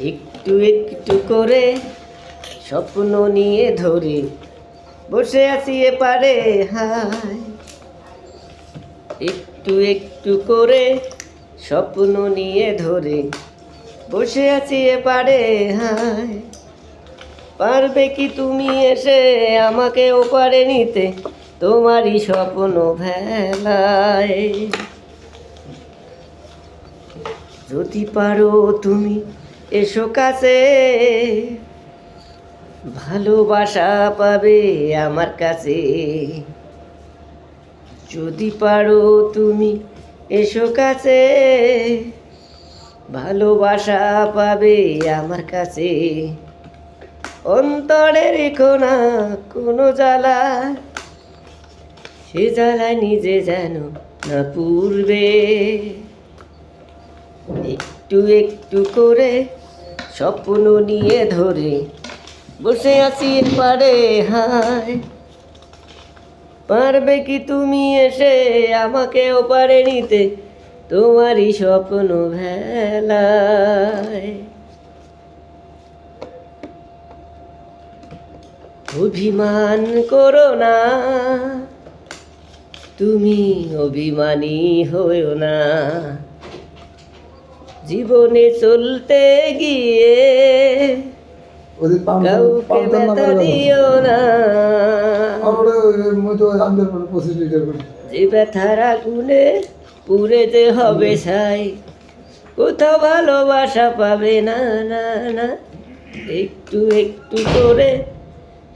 একটু একটু করে স্বপ্ন নিয়ে ধরে বসে আছি এপারে হায়। একটু একটু করে স্বপ্ন নিয়ে ধরে বসে আছি এপারে হায়। পারবে কি তুমি এসে আমাকে ওপারে নিতে, তোমারই স্বপ্ন ভেলায়। যদি পারো তুমি এসো কাছে, ভালোবাসা পাবে আমার কাছে। যদি পারো তুমি এসো কাছে, ভালোবাসা পাবে আমার কাছে। অন্তরে রেখো না কোনো জ্বালা, সে জ্বালা নিজে যেন না পূর্বে। একটু একটু করে স্বপ্ন নিয়ে ধরে বসে আছি পারে হায়। পারবে কি তুমি এসে আমাকে ওপারে নিতে, তোমারই স্বপ্ন ভেলায়। অভিমান করো না, তুমি অভিমানী হয়েও না। জীবনে চলতে গিয়ে কাউকে ব্যথা দিও না। যে ব্যথার আগুনে পুড়ে যে হবে ছাই, কোথাও ভালোবাসা পাবে না না না। একটু একটু করে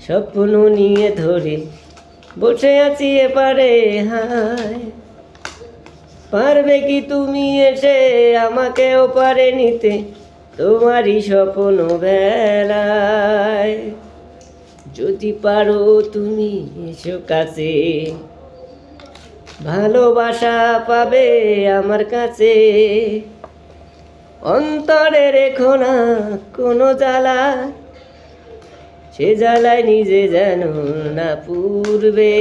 স্বপ্ন নিয়ে ধরে বসে আছি এপারে হায়। পারবে কি তুমি এসে আমাকে ওপারে নিতে, তোমারই স্বপ্ন বেলায়। যদি পারো তুমি এসো কাছে, ভালোবাসা পাবে আমার কাছে। অন্তরে রেখো না কোনো জ্বালা, সে জ্বালায় নিজে যেন না পূর্বে।